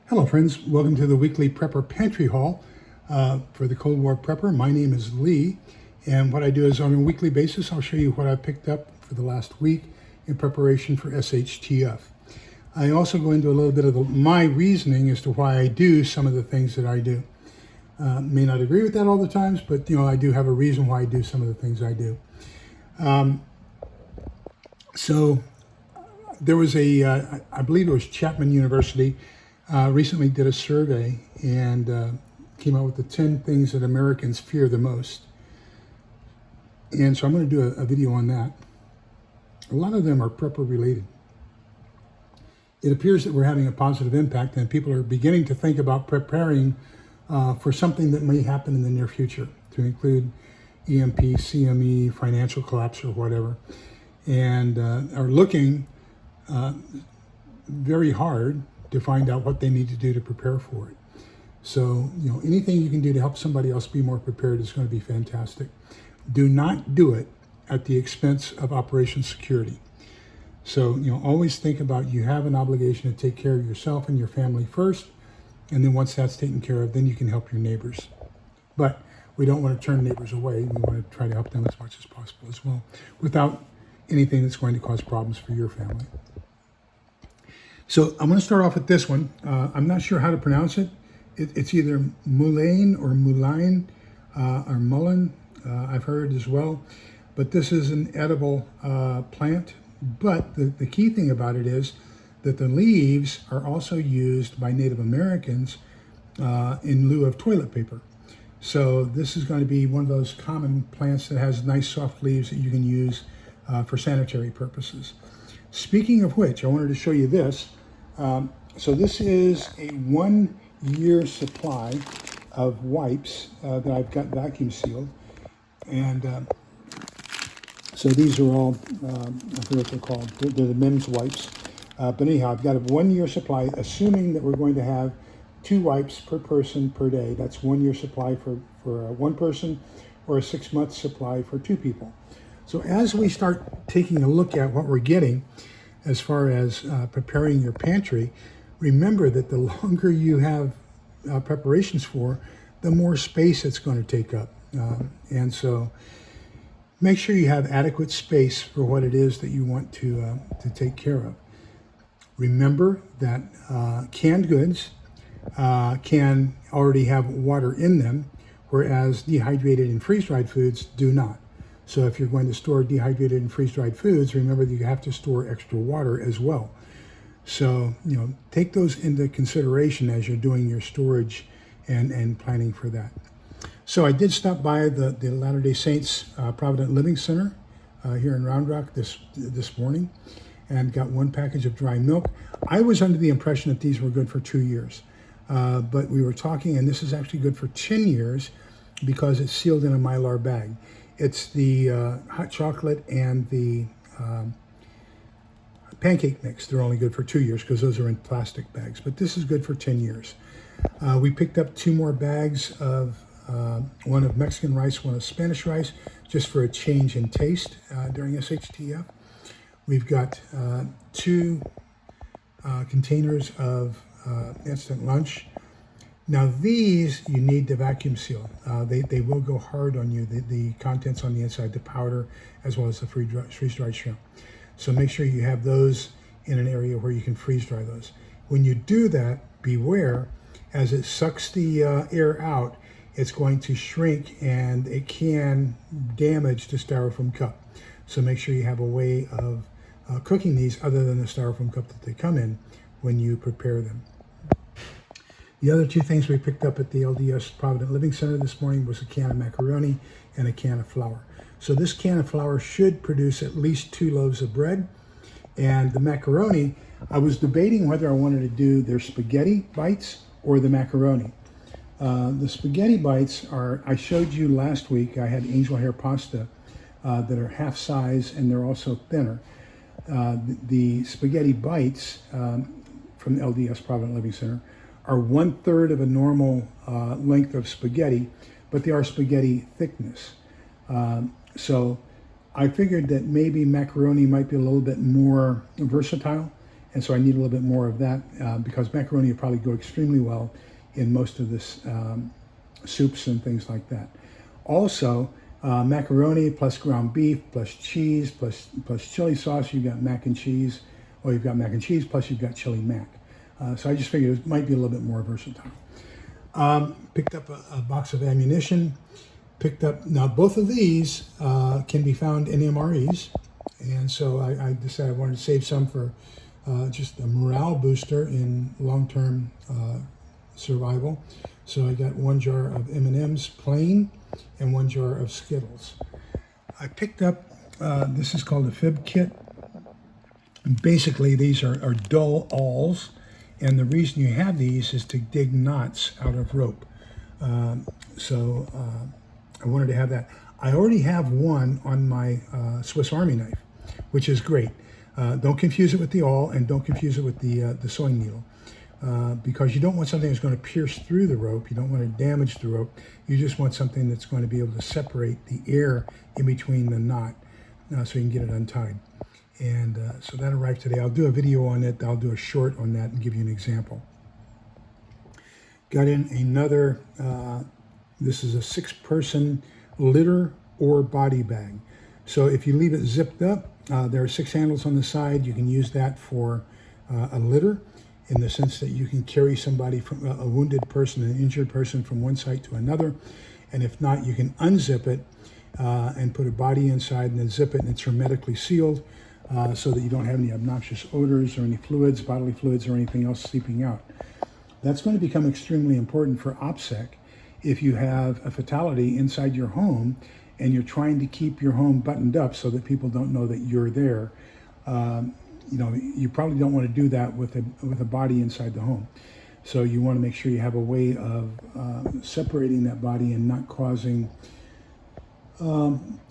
Hello friends, welcome to the weekly Prepper Pantry Haul for the Cold War Prepper. My name is Lee, and what I do is on a weekly basis I'll show you what I picked up for the last week in preparation for SHTF. I also go into a little bit of my reasoning as to why I do some of the things that I do. May not agree with that all the times, but I do have a reason why I do some of the things I do. So there was I believe it was Chapman University, recently did a survey and came out with the 10 things that Americans fear the most. And so I'm going to do a video on that. A lot of them are prepper related. It appears that we're having a positive impact and people are beginning to think about preparing for something that may happen in the near future, to include EMP, CME, financial collapse, or whatever, and are looking very hard to find out what they need to do to prepare for it. So, anything you can do to help somebody else be more prepared is going to be fantastic. Do not do it at the expense of operation security. So, always think about you have an obligation to take care of yourself and your family first, and then once that's taken care of, then you can help your neighbors. But we don't want to turn neighbors away. We want to try to help them as much as possible as well, without anything that's going to cause problems for your family. So I'm going to start off with this one. I'm not sure how to pronounce it. It's either mullein or mullein or mullein. I've heard as well. But this is an edible plant. But the key thing about it is that the leaves are also used by Native Americans in lieu of toilet paper. So this is going to be one of those common plants that has nice soft leaves that you can use for sanitary purposes. Speaking of which, I wanted to show you this. So this is a 1 year supply of wipes that I've got vacuum sealed. And so these are all, I forget what they're called, they're the men's wipes. But anyhow, I've got a 1 year supply, assuming that we're going to have 2 wipes per person per day. That's 1 year supply for one person, or a 6-month supply for 2 people. So as we start taking a look at what we're getting as far as preparing your pantry, remember that the longer you have preparations for, the more space it's going to take up. And so make sure you have adequate space for what it is that you want to take care of. Remember that canned goods can already have water in them, whereas dehydrated and freeze-dried foods do not. So if you're going to store dehydrated and freeze-dried foods, remember that you have to store extra water as well. So, take those into consideration as you're doing your storage and planning for that. So I did stop by the Latter-day Saints Provident Living Center here in Round Rock this morning and got 1 package of dry milk. I was under the impression that these were good for 2 years, but we were talking, and this is actually good for 10 years because it's sealed in a Mylar bag. It's the hot chocolate and the pancake mix. They're only good for 2 years because those are in plastic bags, but this is good for 10 years. We picked up 2 more bags of one of Mexican rice, one of Spanish rice, just for a change in taste during SHTF. We've got 2 containers of instant lunch. Now these you need to vacuum seal. They will go hard on you, the contents on the inside, the powder, as well as the freeze-dried shrimp. So make sure you have those in an area where you can freeze-dry those. When you do that, beware, as it sucks the air out, it's going to shrink and it can damage the styrofoam cup. So make sure you have a way of cooking these other than the styrofoam cup that they come in when you prepare them. The other 2 things we picked up at the LDS Provident Living Center this morning was a can of macaroni and a can of flour. So this can of flour should produce at least 2 loaves of bread. And the macaroni, I was debating whether I wanted to do their spaghetti bites or the macaroni. The spaghetti bites are, I showed you last week, I had angel hair pasta that are half size and they're also thinner. The spaghetti bites from the LDS Provident Living Center are 1/3 of a normal length of spaghetti, but they are spaghetti thickness. So I figured that maybe macaroni might be a little bit more versatile and so I need a little bit more of that because macaroni will probably go extremely well in most of this soups and things like that. Also, macaroni plus ground beef plus cheese plus chili sauce. You've got mac and cheese, or you've got mac and cheese plus you've got chili mac. So I just figured it might be a little bit more versatile. Picked up a box of ammunition. Picked up, now both of these can be found in MREs, and so I decided I wanted to save some for just a morale booster in long-term survival. So I got one jar of M&M's plain and one jar of Skittles. I picked up, this is called a fib kit. And basically these are dull awls, and the reason you have these is to dig knots out of rope. I wanted to have that. I already have one on my Swiss Army knife, which is great. Don't confuse it with the awl, and don't confuse it with the sewing needle, because you don't want something that's going to pierce through the rope. You don't want to damage the rope. You just want something that's going to be able to separate the air in between the knot so you can get it untied. And so that arrived today. I'll do a video on it. I'll do a short on that and give you an example. Got in another, this is a 6-person litter or body bag. So if you leave it zipped up, there are 6 handles on the side. You can use that for a litter, in the sense that you can carry somebody, from a wounded person, an injured person, from one site to another. And if not, you can unzip it and put a body inside and then zip it, and it's hermetically sealed so that you don't have any obnoxious odors or any fluids, bodily fluids, or anything else seeping out. That's going to become extremely important for OPSEC if you have a fatality inside your home and you're trying to keep your home buttoned up so that people don't know that you're there. You probably don't want to do that with a body inside the home. So you want to make sure you have a way of separating that body and not causing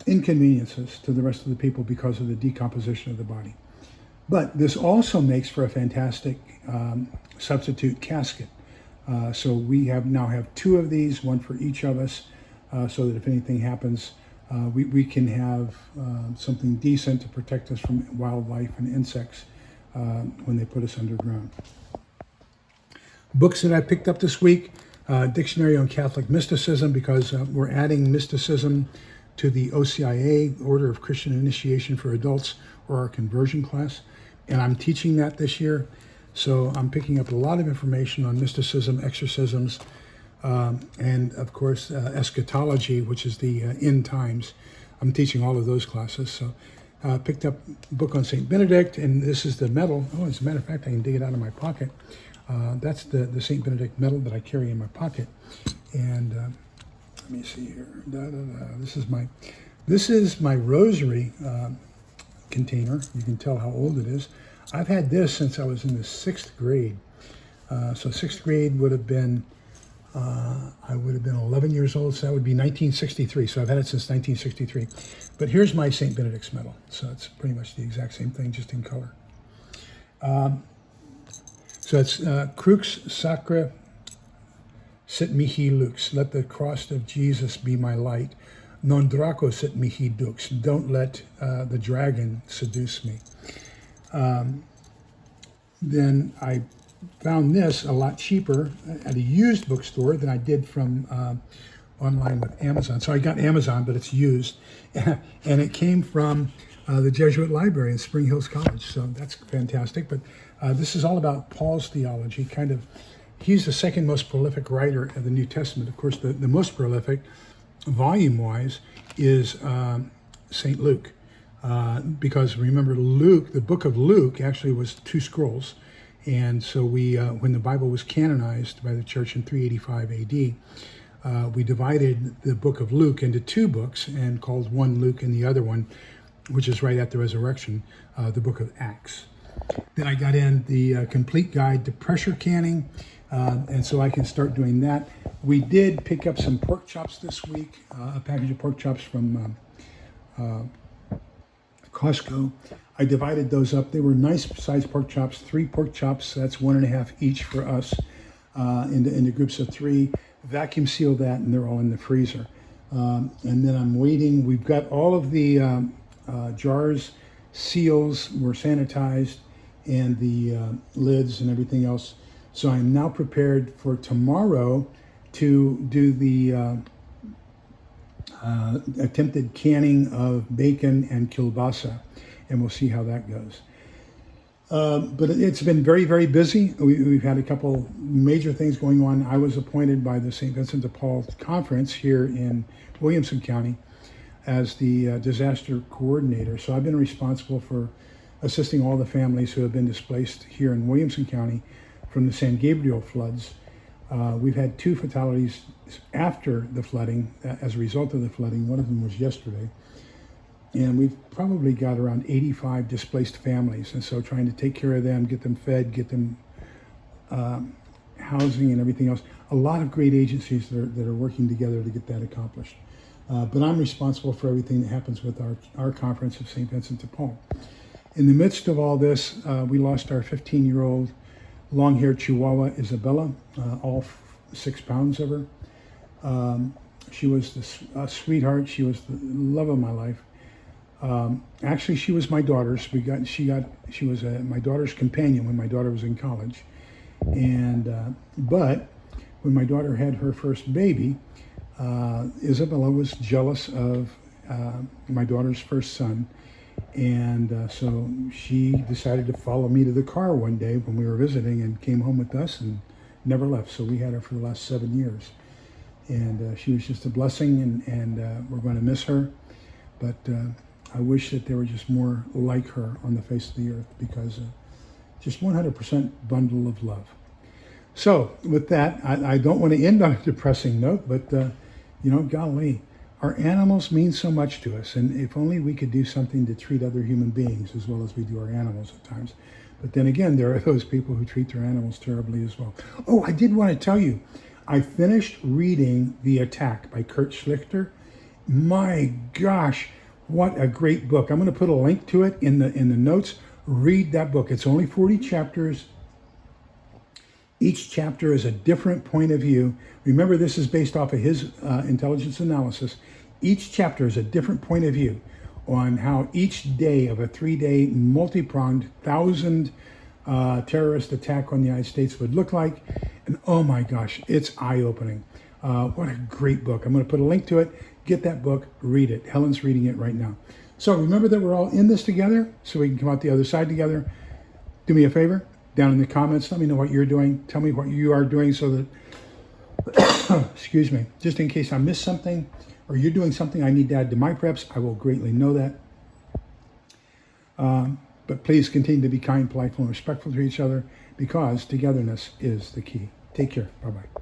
inconveniences to the rest of the people because of the decomposition of the body. But this also makes for a fantastic substitute casket. So we now have 2 of these, one for each of us, so that if anything happens, we can have something decent to protect us from wildlife and insects when they put us underground. Books that I picked up this week, Dictionary on Catholic Mysticism, because we're adding mysticism to the OCIA, Order of Christian Initiation for Adults, or our conversion class. And I'm teaching that this year. So I'm picking up a lot of information on mysticism, exorcisms, and of course, eschatology, which is the end times. I'm teaching all of those classes. So I picked up a book on St. Benedict, and this is the medal. Oh, as a matter of fact, I can dig it out of my pocket. That's the St. Benedict medal that I carry in my pocket. And let me see here. This is my rosary container. You can tell how old it is. I've had this since I was in the 6th grade. So 6th grade would have been, I would have been 11 years old, so that would be 1963. So I've had it since 1963. But here's my St. Benedict's medal. So it's pretty much the exact same thing, just in color. So it's Crux Sacra sit mihi lux. Let the cross of Jesus be my light. Non draco sit mihi dux. Don't let the dragon seduce me. Then I found this a lot cheaper at a used bookstore than I did from online with Amazon. So I got Amazon, but it's used. And it came from the Jesuit Library in Spring Hills College. So that's fantastic. But this is all about Paul's theology. He's the second most prolific writer of the New Testament. Of course, the most prolific, volume-wise, is St. Luke. Because remember, Luke, the book of Luke, actually was 2 scrolls. And so when the Bible was canonized by the church in 385 AD, we divided the book of Luke into 2 books and called one Luke and the other one, which is right at the resurrection, the book of Acts. Then I got in the complete guide to pressure canning, and so I can start doing that. We did pick up some pork chops this week, a package of pork chops from Costco. I divided those up. They were nice sized pork chops, 3 pork chops. That's 1.5 each for us into groups of 3. Vacuum sealed that, and they're all in the freezer. And then I'm waiting. We've got all of the jars, seals were sanitized, and the lids and everything else. So I'm now prepared for tomorrow to do the attempted canning of bacon and kielbasa, and we'll see how that goes. But it's been very, very busy. We've had a couple major things going on. I was appointed by the St. Vincent de Paul Conference here in Williamson County as the disaster coordinator. So I've been responsible for assisting all the families who have been displaced here in Williamson County from the San Gabriel floods. We've had 2 fatalities after the flooding, as a result of the flooding. One of them was yesterday. And we've probably got around 85 displaced families. And so trying to take care of them, get them fed, get them housing and everything else. A lot of great agencies that are working together to get that accomplished. But I'm responsible for everything that happens with our conference of St. Vincent de Paul. In the midst of all this, we lost our 15-year-old long-haired Chihuahua, Isabella, all 6 pounds of her. She was a sweetheart. She was the love of my life. Actually, she was my daughter's. She was my daughter's companion when my daughter was in college. And but when my daughter had her first baby, Isabella was jealous of my daughter's first son. And so she decided to follow me to the car one day when we were visiting and came home with us and never left. So we had her for the last 7 years. And she was just a blessing, and we're going to miss her. But I wish that there were just more like her on the face of the earth, because just 100% bundle of love. So with that, I don't want to end on a depressing note, but golly, our animals mean so much to us, and if only we could do something to treat other human beings as well as we do our animals at times. But then again, there are those people who treat their animals terribly as well. Oh, I did want to tell you, I finished reading The Attack by Kurt Schlichter. My gosh, what a great book. I'm going to put a link to it in the notes. Read that book. It's only 40 chapters. Each chapter is a different point of view. Remember, this is based off of his intelligence analysis. Each chapter is a different point of view on how each day of a 3-day multi-pronged 1,000 terrorist attack on the United States would look like. And oh my gosh, it's eye-opening. What a great book. I'm going to put a link to it. Get that book, read it. Helen's reading it right now. So remember that we're all in this together, so we can come out the other side together. Do me a favor, down in the comments, let me know what you're doing. Tell me what you are doing so that, excuse me, just in case I missed something or you're doing something I need to add to my preps, I will greatly know that. But please continue to be kind, polite, and respectful to each other, because togetherness is the key. Take care. Bye-bye.